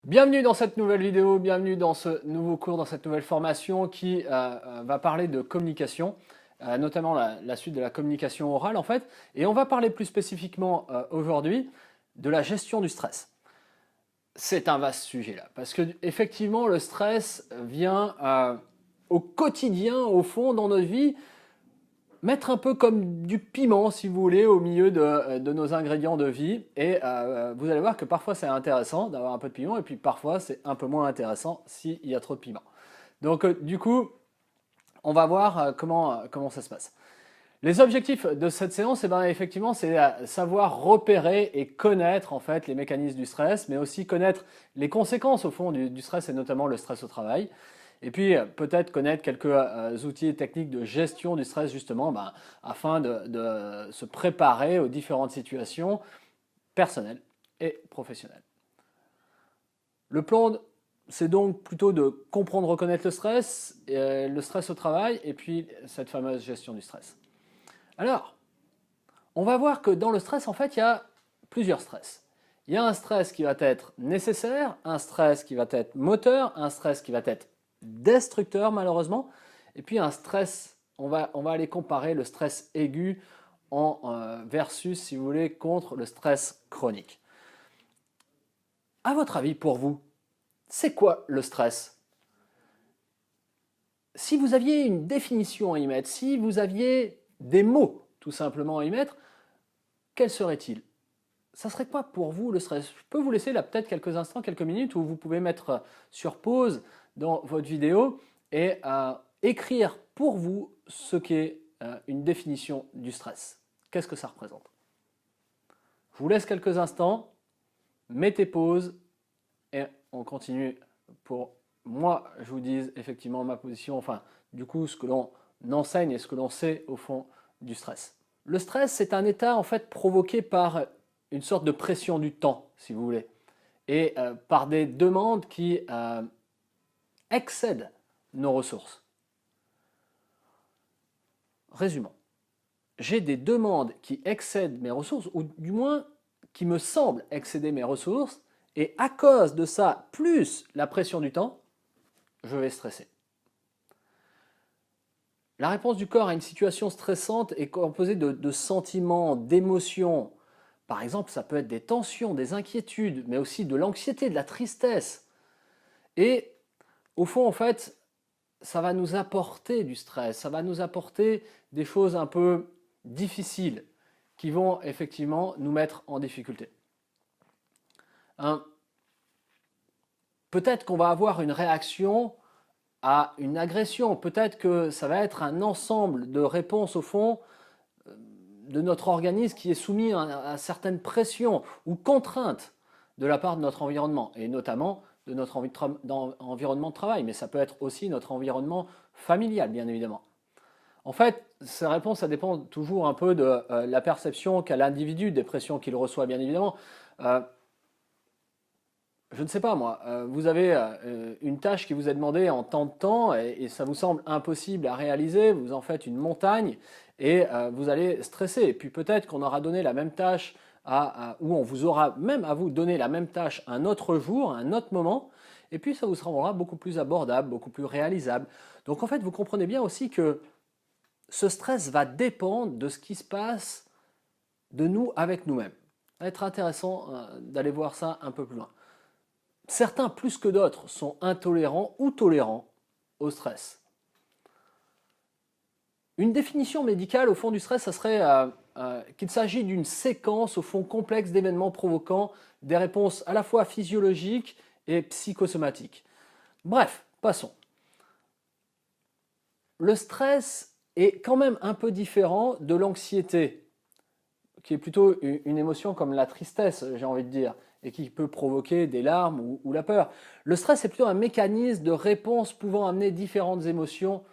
Bienvenue dans cette nouvelle vidéo, bienvenue dans ce nouveau cours, dans cette nouvelle formation qui va parler de communication, notamment la suite de la communication orale en fait. Et on va parler plus spécifiquement aujourd'hui de la gestion du stress. C'est un vaste sujet là, parce que effectivement le stress vient au quotidien, au fond, dans notre vie, mettre un peu comme du piment, si vous voulez, au milieu de nos ingrédients de vie. Et vous allez voir que parfois c'est intéressant d'avoir un peu de piment, et puis parfois c'est un peu moins intéressant s'il y a trop de piment. Donc du coup, on va voir comment ça se passe. Les objectifs de cette séance, eh ben, effectivement, c'est savoir repérer et connaître en fait les mécanismes du stress, mais aussi connaître les conséquences au fond du stress et notamment le stress au travail. Et puis peut-être connaître quelques outils et techniques de gestion du stress justement afin de se préparer aux différentes situations personnelles et professionnelles. Le plan, c'est donc plutôt de comprendre, reconnaître le stress au travail et puis cette fameuse gestion du stress. Alors, on va voir que dans le stress, en fait, il y a plusieurs stress. Il y a un stress qui va être nécessaire, un stress qui va être moteur, un stress qui va être destructeur malheureusement, et puis un stress, on va aller comparer le stress aigu versus, si vous voulez, contre le stress chronique. À votre avis, pour vous, c'est quoi le stress? Si vous aviez une définition à y mettre, si vous aviez des mots tout simplement à y mettre, quel serait-il? Ça serait quoi pour vous le stress? Je peux vous laisser là peut-être quelques instants, quelques minutes où vous pouvez mettre sur pause dans votre vidéo et écrire pour vous ce qu'est une définition du stress. Qu'est-ce que ça représente? Je vous laisse quelques instants, mettez pause et on continue pour moi, je vous dis effectivement ma position, enfin du coup ce que l'on enseigne et ce que l'on sait au fond du stress. Le stress, c'est un état en fait provoqué par une sorte de pression du temps, si vous voulez, et par des demandes qui excèdent nos ressources. Résumons. J'ai des demandes qui excèdent mes ressources, ou du moins qui me semblent excéder mes ressources, et à cause de ça, plus la pression du temps, je vais stresser. La réponse du corps à une situation stressante est composée de sentiments, d'émotions. Par exemple, ça peut être des tensions, des inquiétudes, mais aussi de l'anxiété, de la tristesse. Et au fond, en fait, ça va nous apporter du stress, ça va nous apporter des choses un peu difficiles qui vont effectivement nous mettre en difficulté. Peut-être qu'on va avoir une réaction à une agression, peut-être que ça va être un ensemble de réponses au fond de notre organisme qui est soumis à certaines pressions ou contraintes de la part de notre environnement, et notamment de notre environnement de travail, mais ça peut être aussi notre environnement familial, bien évidemment. En fait, ces réponses, ça dépend toujours un peu de la perception qu'a l'individu des pressions qu'il reçoit, bien évidemment. Je ne sais pas moi, vous avez une tâche qui vous est demandée en tant de temps et ça vous semble impossible à réaliser, vous en faites une montagne et vous allez stresser. Et puis peut-être qu'on aura donné la même tâche ou on vous aura même à vous donner la même tâche un autre jour, un autre moment, et puis ça vous sera beaucoup plus abordable, beaucoup plus réalisable. Donc en fait, vous comprenez bien aussi que ce stress va dépendre de ce qui se passe de nous avec nous-mêmes. Ça va être intéressant d'aller voir ça un peu plus loin. Certains, plus que d'autres, sont intolérants ou tolérants au stress. Une définition médicale au fond du stress, ça serait qu'il s'agit d'une séquence au fond complexe d'événements provoquant des réponses à la fois physiologiques et psychosomatiques. Bref, passons. Le stress est quand même un peu différent de l'anxiété, qui est plutôt une émotion comme la tristesse, j'ai envie de dire, et qui peut provoquer des larmes ou la peur. Le stress est plutôt un mécanisme de réponse pouvant amener différentes émotions,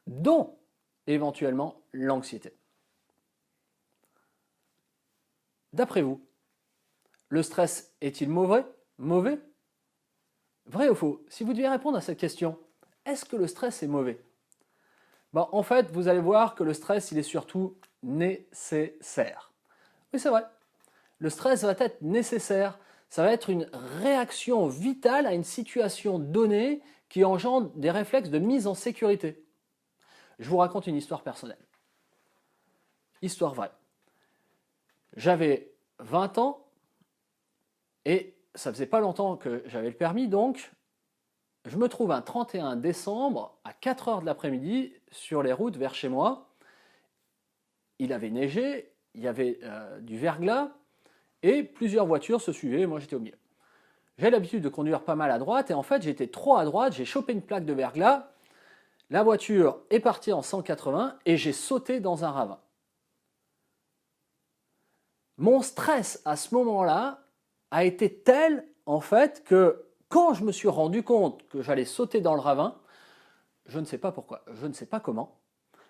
dont éventuellement l'anxiété. D'après vous, le stress est-il mauvais? Mauvais? Vrai ou faux? Si vous deviez répondre à cette question, est-ce que le stress est mauvais? En fait, vous allez voir que le stress, il est surtout nécessaire. Oui, c'est vrai. Le stress va être nécessaire. Ça va être une réaction vitale à une situation donnée qui engendre des réflexes de mise en sécurité. Je vous raconte une histoire personnelle. Histoire vraie. J'avais 20 ans et ça faisait pas longtemps que j'avais le permis, donc je me trouve un 31 décembre à 4 heures de l'après-midi sur les routes vers chez moi. Il avait neigé, il y avait du verglas et plusieurs voitures se suivaient, moi j'étais au milieu. J'ai l'habitude de conduire pas mal à droite et en fait j'étais trop à droite, j'ai chopé une plaque de verglas, la voiture est partie en 180 et j'ai sauté dans un ravin. Mon stress à ce moment-là a été tel en fait que quand je me suis rendu compte que j'allais sauter dans le ravin, je ne sais pas pourquoi, je ne sais pas comment,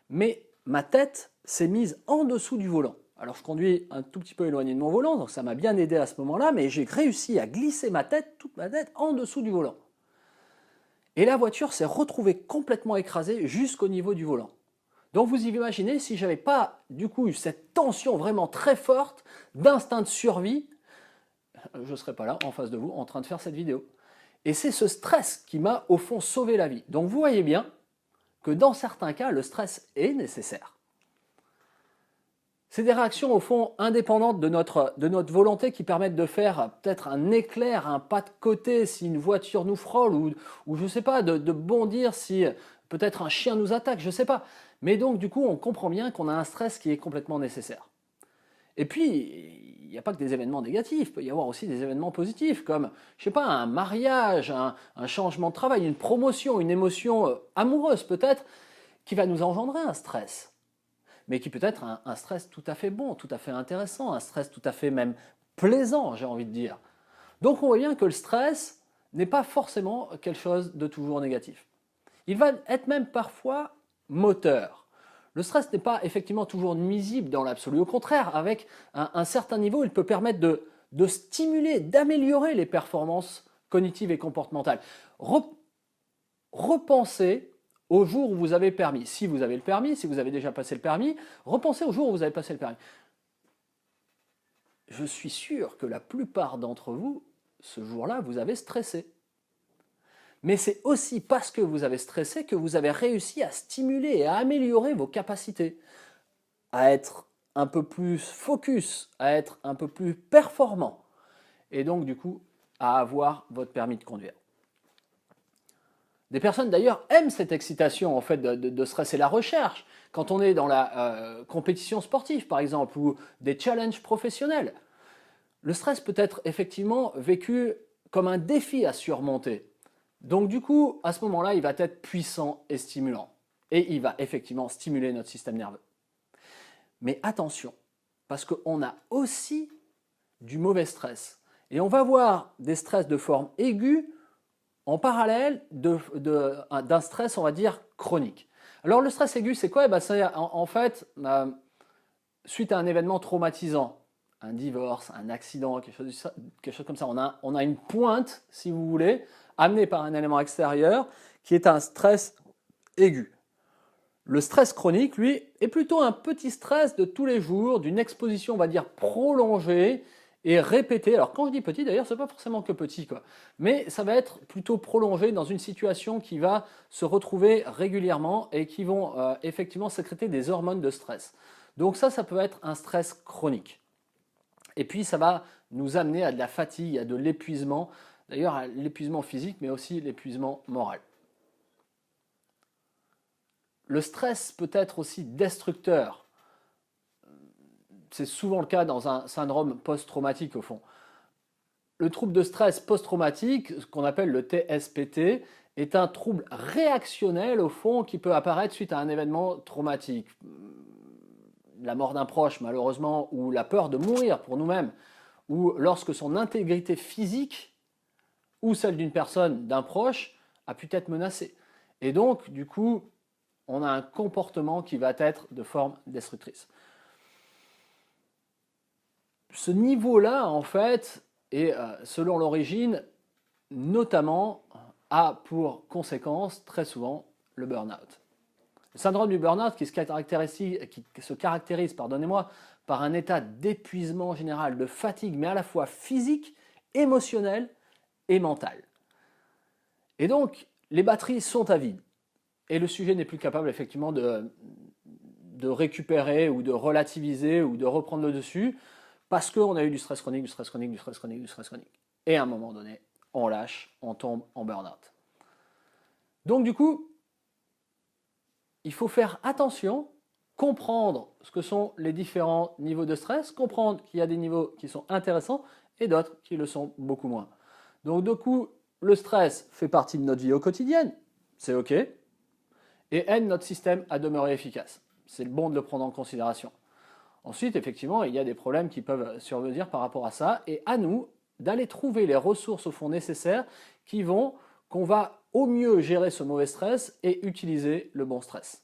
mais ma tête s'est mise en dessous du volant. Alors je conduis un tout petit peu éloigné de mon volant, donc ça m'a bien aidé à ce moment-là, mais j'ai réussi à glisser ma tête, toute ma tête, en dessous du volant. Et la voiture s'est retrouvée complètement écrasée jusqu'au niveau du volant. Donc vous imaginez, si je n'avais pas du coup eu cette tension vraiment très forte d'instinct de survie, je ne serais pas là en face de vous en train de faire cette vidéo. Et c'est ce stress qui m'a au fond sauvé la vie. Donc vous voyez bien que dans certains cas, le stress est nécessaire. C'est des réactions au fond indépendantes de notre volonté qui permettent de faire peut-être un éclair, un pas de côté si une voiture nous frôle ou je ne sais pas, de bondir si peut-être un chien nous attaque, je ne sais pas. Mais donc du coup, on comprend bien qu'on a un stress qui est complètement nécessaire. Et puis, il n'y a pas que des événements négatifs, il peut y avoir aussi des événements positifs, comme, je sais pas, un mariage, un changement de travail, une promotion, une émotion amoureuse peut-être, qui va nous engendrer un stress. Mais qui peut être un stress tout à fait bon, tout à fait intéressant, un stress tout à fait même plaisant, j'ai envie de dire. Donc on voit bien que le stress n'est pas forcément quelque chose de toujours négatif. Il va être même parfois moteur. Le stress n'est pas effectivement toujours nuisible dans l'absolu. Au contraire, avec un certain niveau, il peut permettre de stimuler, d'améliorer les performances cognitives et comportementales. Repensez au jour où vous avez le permis. Si vous avez le permis, si vous avez déjà passé le permis, repensez au jour où vous avez passé le permis. Je suis sûr que la plupart d'entre vous, ce jour-là, vous avez stressé. Mais c'est aussi parce que vous avez stressé que vous avez réussi à stimuler et à améliorer vos capacités, à être un peu plus focus, à être un peu plus performant, et donc du coup à avoir votre permis de conduire. Des personnes d'ailleurs aiment cette excitation en fait de stress et la recherche. Quand on est dans la compétition sportive par exemple ou des challenges professionnels, le stress peut être effectivement vécu comme un défi à surmonter. Donc du coup, à ce moment-là, il va être puissant et stimulant. Et il va effectivement stimuler notre système nerveux. Mais attention, parce qu'on a aussi du mauvais stress. Et on va voir des stress de forme aiguë en parallèle d'un stress, on va dire, chronique. Alors le stress aigu, c'est quoi? C'est en fait, suite à un événement traumatisant, un divorce, un accident, quelque chose comme ça, on a une pointe, si vous voulez, amenée par un élément extérieur, qui est un stress aigu. Le stress chronique, lui, est plutôt un petit stress de tous les jours, d'une exposition, on va dire, prolongée, et répété. Alors quand je dis petit, d'ailleurs, c'est pas forcément que petit, quoi. Mais ça va être plutôt prolongé dans une situation qui va se retrouver régulièrement et qui vont effectivement sécréter des hormones de stress. Donc ça peut être un stress chronique. Et puis ça va nous amener à de la fatigue, à de l'épuisement, d'ailleurs à l'épuisement physique, mais aussi l'épuisement moral. Le stress peut être aussi destructeur. C'est souvent le cas dans un syndrome post-traumatique au fond. Le trouble de stress post-traumatique, ce qu'on appelle le TSPT, est un trouble réactionnel au fond qui peut apparaître suite à un événement traumatique. La mort d'un proche malheureusement, ou la peur de mourir pour nous-mêmes, ou lorsque son intégrité physique ou celle d'une personne, d'un proche, a pu être menacée. Et donc, du coup, on a un comportement qui va être de forme destructrice. Ce niveau-là, en fait, et selon l'origine, notamment, a pour conséquence très souvent le burn-out. Le syndrome du burn-out qui se caractérise par un état d'épuisement général, de fatigue, mais à la fois physique émotionnel et mental. Et donc, les batteries sont à vide. Et le sujet n'est plus capable effectivement de récupérer ou de relativiser ou de reprendre le dessus parce qu'on a eu du stress chronique, du stress chronique, du stress chronique, du stress chronique. Et à un moment donné, on lâche, on tombe en burn-out. Donc du coup, il faut faire attention, comprendre ce que sont les différents niveaux de stress, comprendre qu'il y a des niveaux qui sont intéressants et d'autres qui le sont beaucoup moins. Donc du coup, le stress fait partie de notre vie au quotidien, c'est OK, et aide notre système à demeurer efficace. C'est bon de le prendre en considération. Ensuite, effectivement, il y a des problèmes qui peuvent survenir par rapport à ça, et à nous d'aller trouver les ressources au fond nécessaires qu'on va au mieux gérer ce mauvais stress et utiliser le bon stress.